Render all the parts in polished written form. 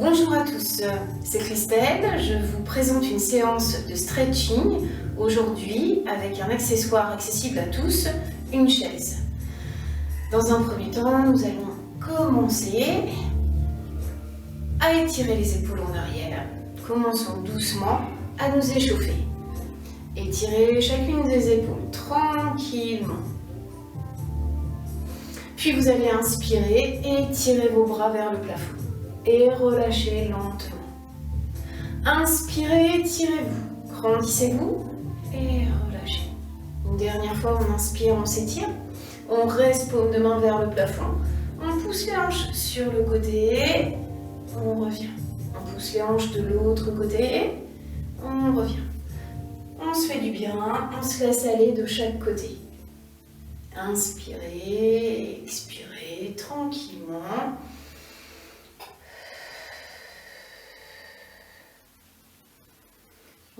Bonjour à tous, c'est Christelle. Je vous présente une séance de stretching aujourd'hui avec un accessoire accessible à tous, une chaise. Dans un premier temps, nous allons commencer à étirer les épaules en arrière. Commençons doucement à nous échauffer. Étirez chacune des épaules tranquillement. Puis vous allez inspirer et étirer vos bras vers le plafond. Et relâchez lentement. Inspirez, étirez-vous. Grandissez-vous et relâchez. Une dernière fois, on inspire, on s'étire. On reste paume de main vers le plafond. On pousse les hanches sur le côté. On revient. On pousse les hanches de l'autre côté. On revient. On se fait du bien. On se laisse aller de chaque côté. Inspirez, expirez tranquillement.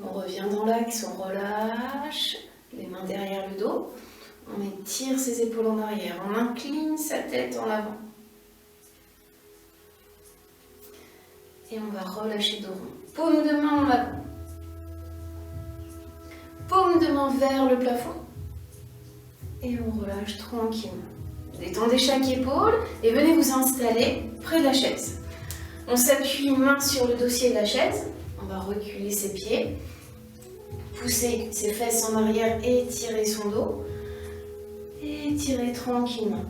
On revient dans l'axe, on relâche, les mains derrière le dos. On étire ses épaules en arrière, on incline sa tête en avant. Et on va relâcher dos rond. Paume de main en avant. Paume de main vers le plafond. Et on relâche tranquillement. Détendez chaque épaule et venez vous installer près de la chaise. On s'appuie main sur le dossier de la chaise. On va reculer ses pieds, pousser ses fesses en arrière et étirer son dos. Étirez tranquillement.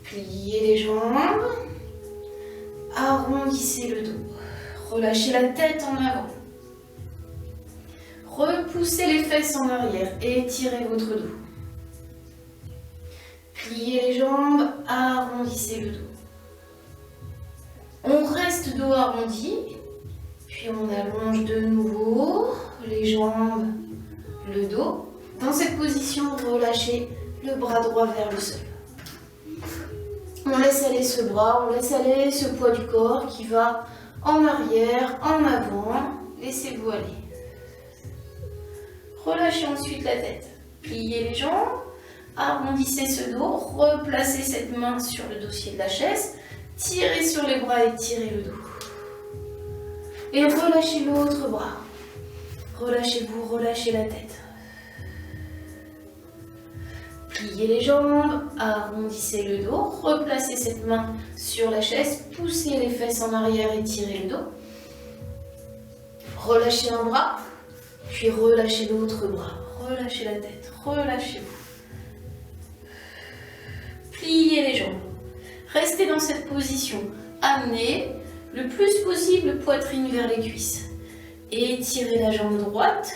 Pliez les jambes. Arrondissez le dos. Relâchez la tête en avant. Repoussez les fesses en arrière et étirez votre dos. Pliez les jambes, arrondissez le dos. On reste dos arrondi. Puis on allonge de nouveau les jambes, le dos. Dans cette position, relâchez le bras droit vers le sol. On laisse aller ce bras, on laisse aller ce poids du corps qui va en arrière, en avant. Laissez-vous aller. Relâchez ensuite la tête. Pliez les jambes, arrondissez ce dos, replacez cette main sur le dossier de la chaise, tirez sur les bras et tirez le dos. Et relâchez l'autre bras. Relâchez-vous, relâchez la tête. Pliez les jambes, arrondissez le dos, replacez cette main sur la chaise, poussez les fesses en arrière et tirez le dos. Relâchez un bras, puis relâchez l'autre bras. Relâchez la tête, relâchez-vous. Pliez les jambes. Restez dans cette position. Amenez le plus possible poitrine vers les cuisses. Étirez la jambe droite.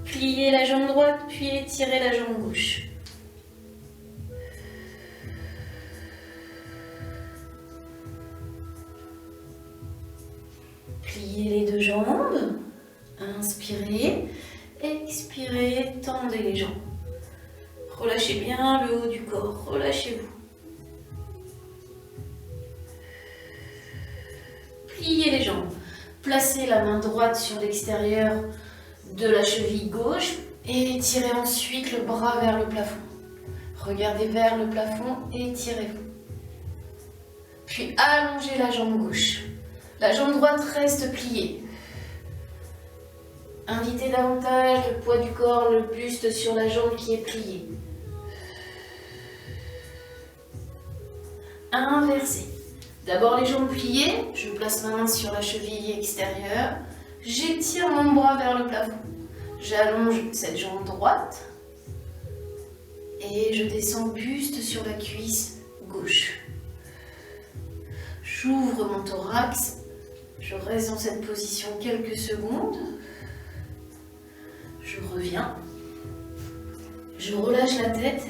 Pliez la jambe droite, puis étirez la jambe gauche. Pliez les deux jambes. Inspirez. Expirez, tendez les jambes. Relâchez bien le haut du corps, relâchez-vous. Pliez les jambes. Placez la main droite sur l'extérieur de la cheville gauche et tirez ensuite le bras vers le plafond. Regardez vers le plafond et étirez-vous. Puis allongez la jambe gauche. La jambe droite reste pliée. Invitez davantage le poids du corps, le buste sur la jambe qui est pliée. Inversez. D'abord les jambes pliées, je place ma main sur la cheville extérieure, j'étire mon bras vers le plafond. J'allonge cette jambe droite et je descends buste sur la cuisse gauche. J'ouvre mon thorax, je reste dans cette position quelques secondes. Je reviens, je relâche la tête,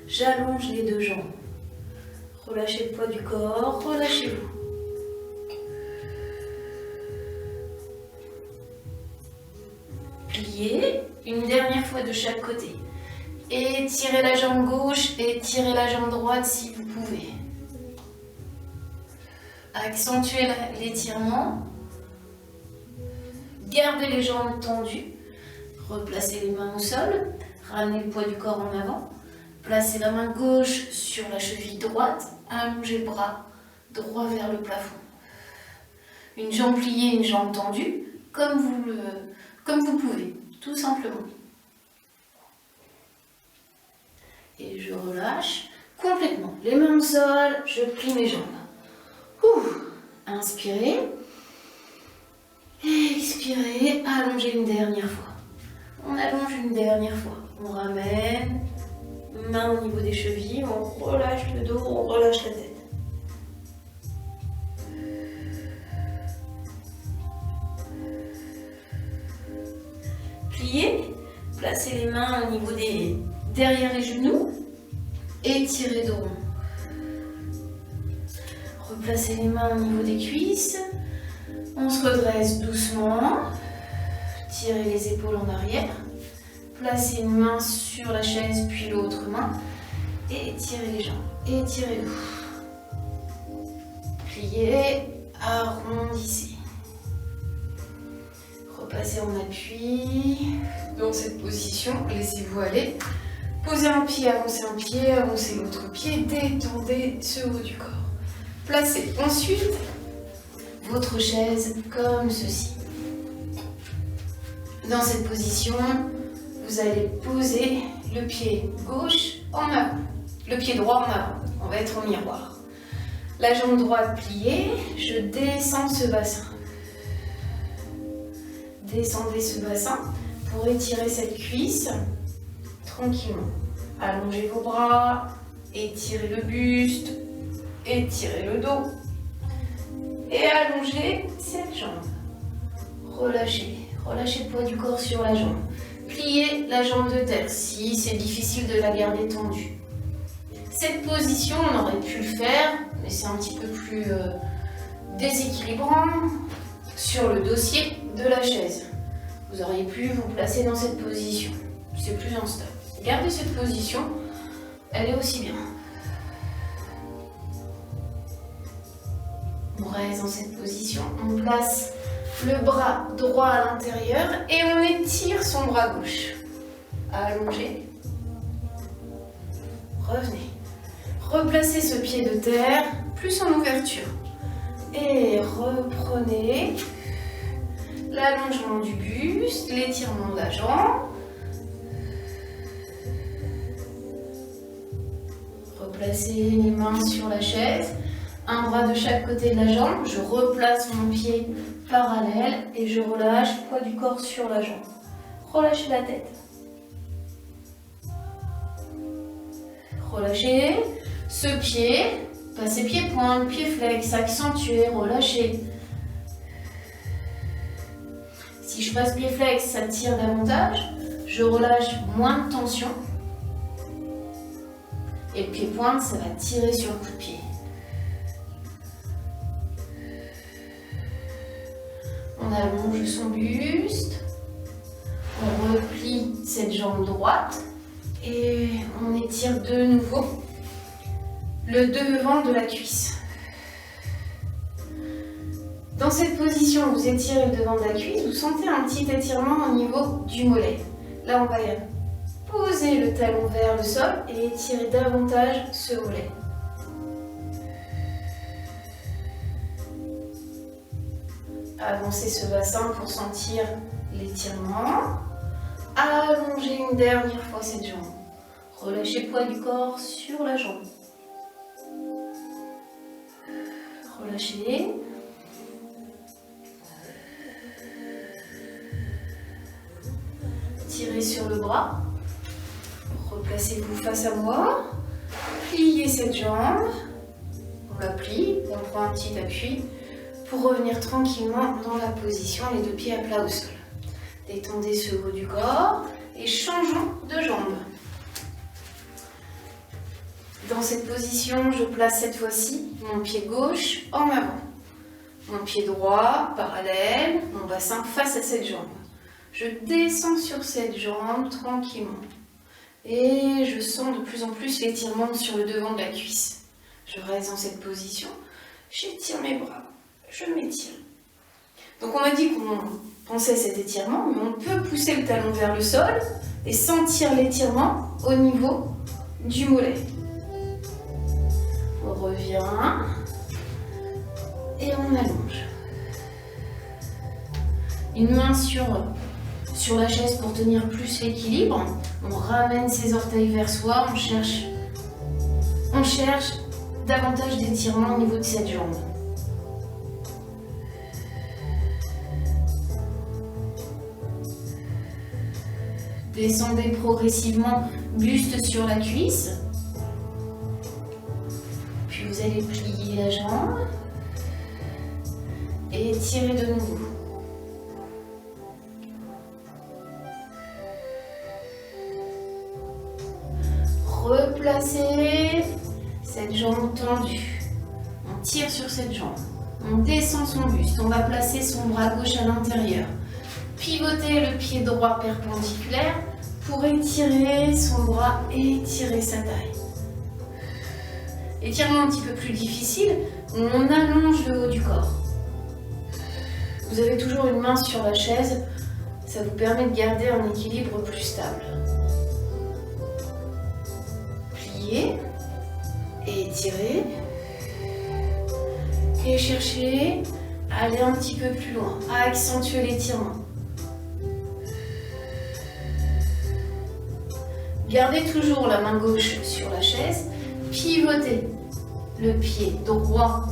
j'allonge les deux jambes. Relâchez le poids du corps, relâchez-vous. Pliez, une dernière fois de chaque côté. Étirez la jambe gauche et étirez la jambe droite si vous pouvez. Accentuez l'étirement. Gardez les jambes tendues. Replacez les mains au sol. Ramenez le poids du corps en avant. Placez la main gauche sur la cheville droite. Allongez le bras droit vers le plafond. Une jambe pliée, une jambe tendue, comme vous pouvez, tout simplement. Et je relâche complètement. Les mains au sol, je plie mes jambes. Inspirez. Expirez. Allongez une dernière fois. On allonge une dernière fois. On ramène. Main au niveau des chevilles. On relâche le dos, on relâche la tête. Pliez. Placez les mains au niveau des derrière les genoux. Étirez dos rond. Replacez les mains au niveau des cuisses. On se redresse doucement. Tirez les épaules en arrière. Placez une main sur la chaise, puis l'autre main. Et étirez les jambes. Étirez-vous. Pliez, arrondissez. Repassez en appui. Dans cette position, laissez-vous aller. Posez un pied, avancez l'autre pied. Détendez ce haut du corps. Placez ensuite votre chaise comme ceci. Dans cette position, vous allez poser le pied gauche en avant, le pied droit en avant. On va être au miroir. La jambe droite pliée, je descends ce bassin. Descendez ce bassin pour étirer cette cuisse tranquillement. Allongez vos bras, étirez le buste, étirez le dos et allongez cette jambe. Relâchez le poids du corps sur la jambe. Pliez la jambe de terre si c'est difficile de la garder tendue. Cette position, on aurait pu le faire, mais c'est un petit peu plus déséquilibrant sur le dossier de la chaise. Vous auriez pu vous placer dans cette position. C'est plus instable. Gardez cette position, elle est aussi bien. On reste dans cette position, on place le bras droit à l'intérieur et on étire son bras gauche. Allongez. Revenez. Replacez ce pied de terre, plus en ouverture. Et reprenez l'allongement du buste, l'étirement de la jambe. Replacez les mains sur la chaise, un bras de chaque côté de la jambe. Je replace mon pied parallèle et je relâche le poids du corps sur la jambe. Relâchez la tête. Relâchez ce pied, passez pied-pointe, pied-flex, accentuez, relâchez. Si je passe pied-flex, ça tire davantage. Je relâche moins de tension. Et le pied-pointe, ça va tirer sur le coup de pied. On allonge son buste. On replie cette jambe droite. Et on étire de nouveau le devant de la cuisse. Dans cette position, vous étirez le devant de la cuisse. Vous sentez un petit étirement au niveau du mollet. Là, on va poser le talon vers le sol et étirer davantage ce mollet. Avancez ce bassin pour sentir l'étirement. Allongez une dernière fois cette jambe. Relâchez le poids du corps sur la jambe. Relâchez. Tirez sur le bras. Replacez-vous face à moi. Pliez cette jambe. On la plie. On prend un petit appui pour revenir tranquillement dans la position, les deux pieds à plat au sol. Détendez ce haut du corps et changeons de jambe. Dans cette position, je place cette fois-ci mon pied gauche en avant. Mon pied droit parallèle, mon bassin face à cette jambe. Je descends sur cette jambe tranquillement. Et je sens de plus en plus l'étirement sur le devant de la cuisse. Je reste dans cette position. J'étire mes bras. Je m'étire. Donc on a dit qu'on pensait cet étirement, mais on peut pousser le talon vers le sol et sentir l'étirement au niveau du mollet. On revient et on allonge. Une main sur la chaise pour tenir plus l'équilibre. On ramène ses orteils vers soi, on cherche davantage d'étirement au niveau de cette jambe. Descendez progressivement, buste sur la cuisse. Puis vous allez plier la jambe et étirer de nouveau. Replacez cette jambe tendue. On tire sur cette jambe. On descend son buste. On va placer son bras gauche à l'intérieur. Pivotez le pied droit perpendiculaire pour étirer son bras et étirer sa taille. Étirement un petit peu plus difficile, on allonge le haut du corps. Vous avez toujours une main sur la chaise, ça vous permet de garder un équilibre plus stable. Pliez et étirez. Et cherchez à aller un petit peu plus loin, à accentuer l'étirement. Gardez toujours la main gauche sur la chaise, pivotez le pied droit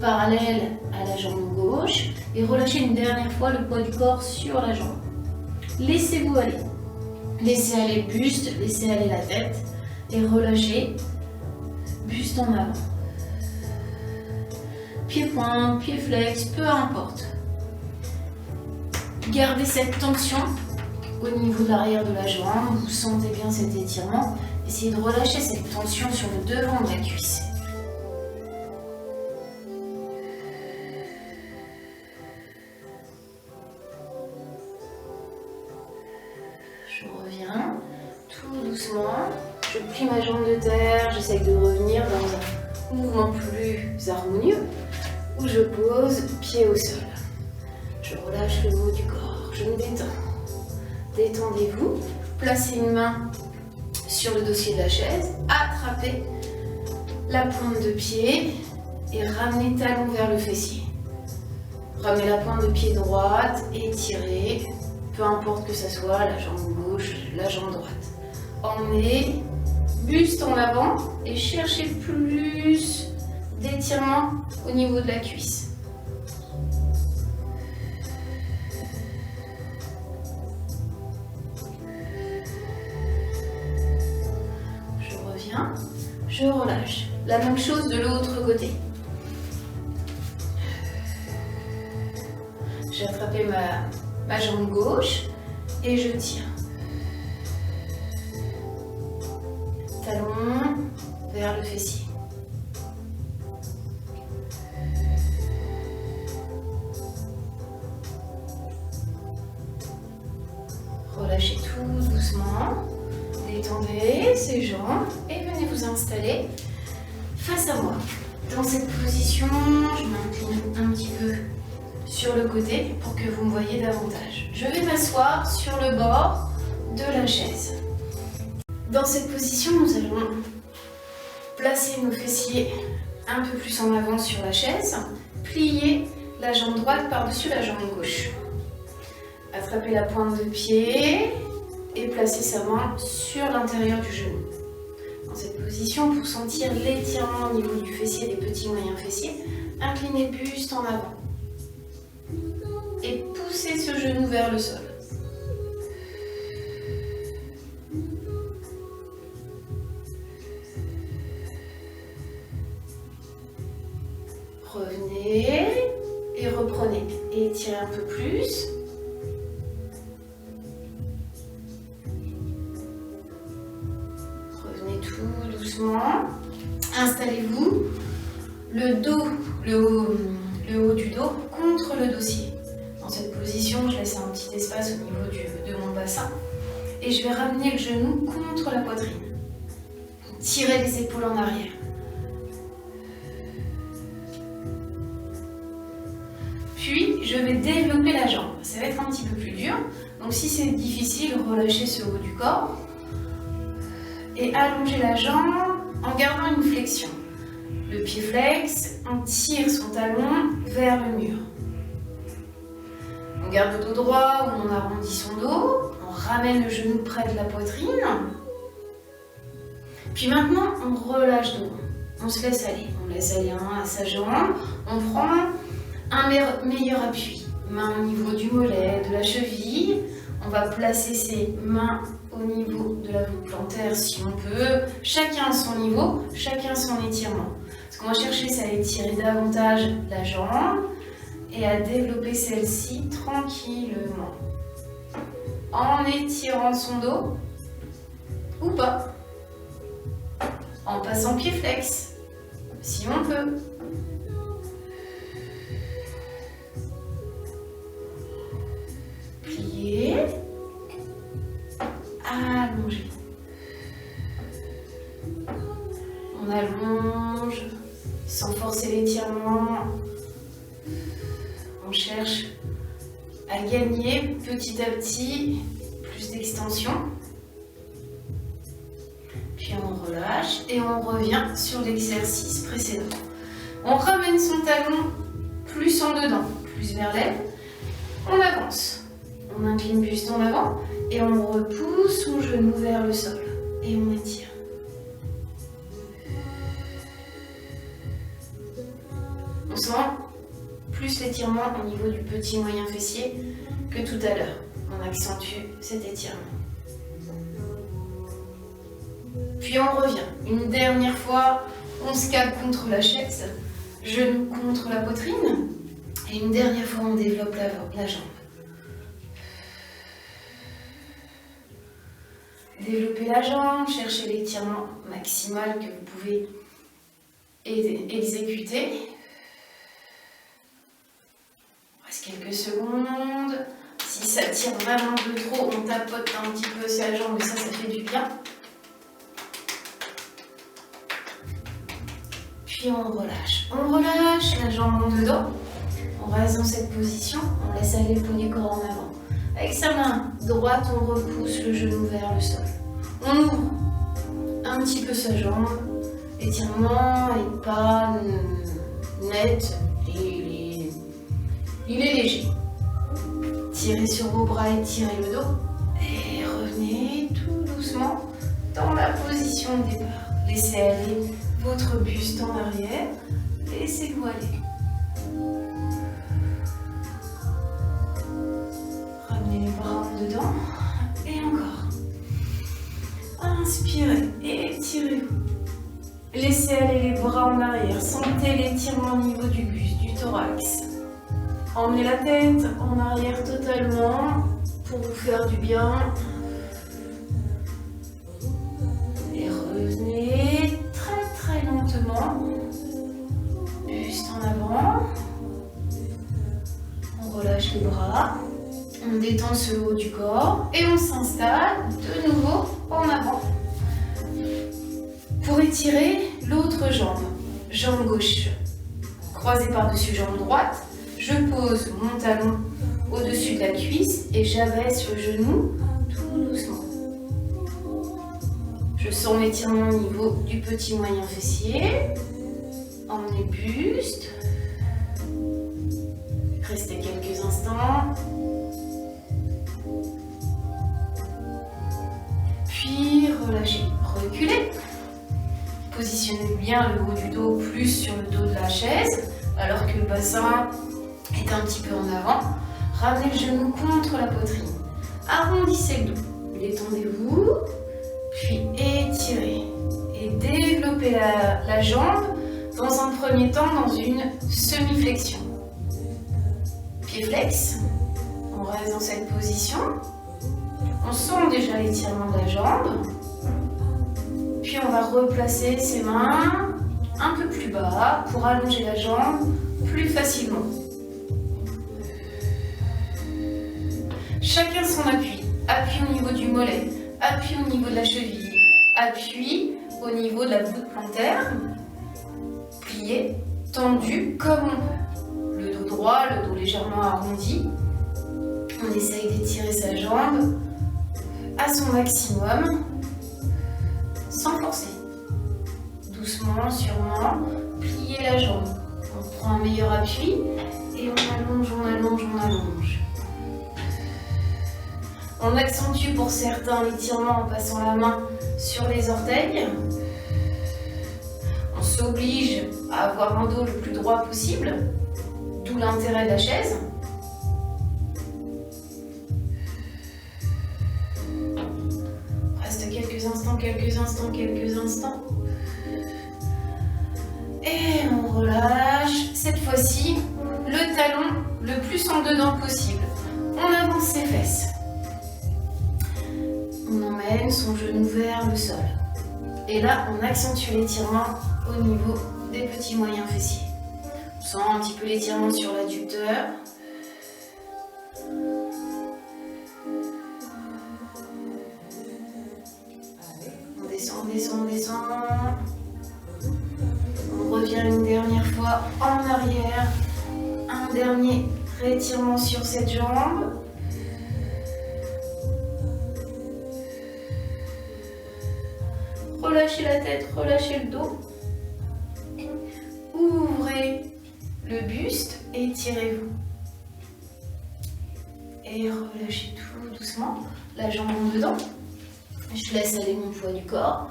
parallèle à la jambe gauche et relâchez une dernière fois le poids du corps sur la jambe. Laissez-vous aller. Laissez aller le buste, laissez aller la tête et relâchez, buste en avant. Pied-point, pied-flex, peu importe. Gardez cette tension au niveau de l'arrière de la jambe, vous sentez bien cet étirement. Essayez de relâcher cette tension sur le devant de la cuisse. Je reviens tout doucement. Je plie ma jambe de terre, j'essaye de revenir dans un mouvement plus harmonieux où je pose pied au sol. Je relâche le haut du corps, je me détends. Détendez-vous, placez une main sur le dossier de la chaise, attrapez la pointe de pied et ramenez talon vers le fessier. Ramenez la pointe de pied droite, étirez, peu importe que ce soit la jambe gauche, la jambe droite. Emmenez, buste en avant et cherchez plus d'étirement au niveau de la cuisse. Je relâche. La même chose de l'autre côté. J'ai attrapé ma jambe gauche et je tire. Talon vers le fessier. Relâchez tout doucement. Détendez ces jambes et venez vous installer face à moi. Dans cette position, je m'incline un petit peu sur le côté pour que vous me voyez davantage. Je vais m'asseoir sur le bord de la chaise. Dans cette position, nous allons placer nos fessiers un peu plus en avant sur la chaise, plier la jambe droite par-dessus la jambe gauche. Attrapez la pointe de pied et placez sa main sur l'intérieur du genou. Dans cette position, pour sentir l'étirement au niveau du fessier, des petits moyens fessiers, inclinez le buste en avant et poussez ce genou vers le sol. Revenez et reprenez et étirez un peu plus. Tout doucement, installez-vous, le haut du dos contre le dossier. Dans cette position, je laisse un petit espace au niveau de mon bassin et je vais ramener le genou contre la poitrine. Tirez les épaules en arrière. Puis, je vais développer la jambe. Ça va être un petit peu plus dur. Donc, Donc si c'est difficile, relâchez ce haut du corps et allongez la jambe en gardant une flexion. Le pied flex, on tire son talon vers le mur. On garde le dos droit ou on arrondit son dos, on ramène le genou près de la poitrine. Puis maintenant, on relâche devant. On se laisse aller. On laisse aller à sa jambe. On prend un meilleur appui. Main au niveau du mollet, de la cheville. On va placer ses mains au niveau de la voûte plantaire si on peut. Chacun à son niveau, chacun son étirement. Ce qu'on va chercher, c'est à étirer davantage la jambe et à développer celle-ci tranquillement. En étirant son dos ou pas. En passant pied flex, si on peut. Plier. Allonger. On allonge sans forcer l'étirement. On cherche à gagner petit à petit plus d'extension. Puis on relâche et on revient sur l'exercice précédent. On ramène son talon plus en dedans, plus vers l'aile. On avance. On incline buste en avant et on repousse son genou vers le sol. Et on étire. On sent plus l'étirement au niveau du petit moyen fessier que tout à l'heure. On accentue cet étirement. Puis on revient. Une dernière fois, on se cale contre la chaise, genou contre la poitrine. Et une dernière fois, on développe la jambe. Développez la jambe, cherchez l'étirement maximal que vous pouvez exécuter. Il reste quelques secondes. Si ça tire vraiment de trop, on tapote un petit peu sa jambe et ça fait du bien. Puis on relâche. On relâche la jambe en dedans. On reste dans cette position. On laisse aller le poignet du corps en avant. Avec sa main droite, on repousse le genou vers le sol. On ouvre un petit peu sa jambe. L'étirement n'est pas net. Il est léger. Tirez sur vos bras et tirez le dos. Et revenez tout doucement dans la position de départ. Laissez aller votre buste en arrière. Laissez-vous aller. Ramenez les bras en dedans. Et encore. Inspirez et étirez-vous. Laissez aller les bras en arrière. Sentez l'étirement au niveau du buste, du thorax. Emmenez la tête en arrière totalement pour vous faire du bien. Et revenez très lentement. Buste en avant. On relâche les bras. On détend ce haut du corps et on s'installe de nouveau en avant. Pour étirer l'autre jambe, jambe gauche croisée par-dessus jambe droite, je pose mon talon au-dessus de la cuisse et j'abaisse le genou tout doucement. Je sens l'étirement au niveau du petit moyen fessier. Emmenez buste. Restez quelques instants. Puis relâchez, reculez. Positionnez bien le haut du dos plus sur le dos de la chaise, alors que le bassin est un petit peu en avant. Ramenez le genou contre la poitrine. Arrondissez le dos. Détendez-vous. Puis étirez. Et développez la jambe dans un premier temps dans une semi-flexion. Pied flex. On reste dans cette position. On sent déjà l'étirement de la jambe. Puis on va replacer ses mains un peu plus bas pour allonger la jambe plus facilement. Chacun son appui. Appui au niveau du mollet, appui au niveau de la cheville, appui au niveau de la voûte plantaire. Plié, tendu comme on peut. Le dos droit, le dos légèrement arrondi. On essaye d'étirer sa jambe à son maximum, sans forcer. Doucement, sûrement, pliez la jambe. On prend un meilleur appui et on allonge, on allonge, on allonge. On accentue pour certains l'étirement en passant la main sur les orteils. On s'oblige à avoir un dos le plus droit possible, d'où l'intérêt de la chaise. On reste quelques instants, quelques instants, quelques instants. Et on relâche. Cette fois-ci, le talon le plus en dedans possible. On avance ses fesses. On emmène son genou vers le sol. Et là, on accentue l'étirement au niveau des petits moyens fessiers. On sent un petit peu l'étirement sur l'adducteur. On descend, on descend, on descend. On revient une dernière fois en arrière. Un dernier rétirement sur cette jambe. Relâchez la tête, relâchez le dos. Ouvrez le buste et étirez-vous. Et relâchez tout doucement. La jambe en dedans. Je laisse aller mon poids du corps.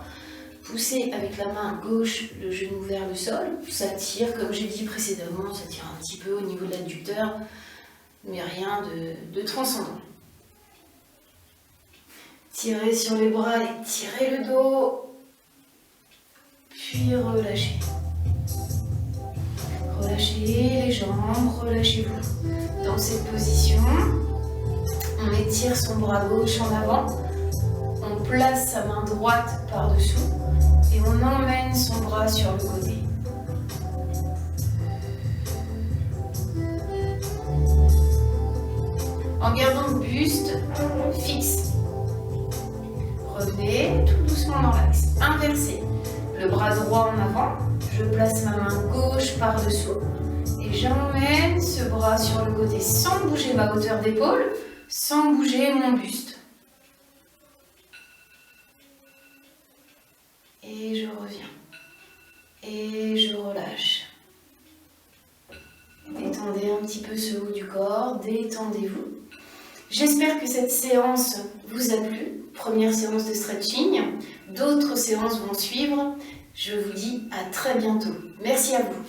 Poussez avec la main gauche le genou vers le sol. Ça tire, comme j'ai dit précédemment, ça tire un petit peu au niveau de l'adducteur, mais rien de transcendant. Tirez sur les bras et tirez le dos. Puis relâchez. Relâchez les jambes, relâchez-vous. Dans cette position, on étire son bras gauche en avant. On place sa main droite par-dessous et on emmène son bras sur le côté. En gardant le buste fixe. Revenez tout doucement dans l'axe. Inversez. Le bras droit en avant, je place ma main gauche par-dessous et j'emmène ce bras sur le côté sans bouger ma hauteur d'épaule, sans bouger mon buste. Et je reviens. Et je relâche. Détendez un petit peu ce haut du corps, détendez-vous. J'espère que cette séance vous a plu. Première séance de stretching. D'autres séances vont suivre. Je vous dis à très bientôt. Merci à vous.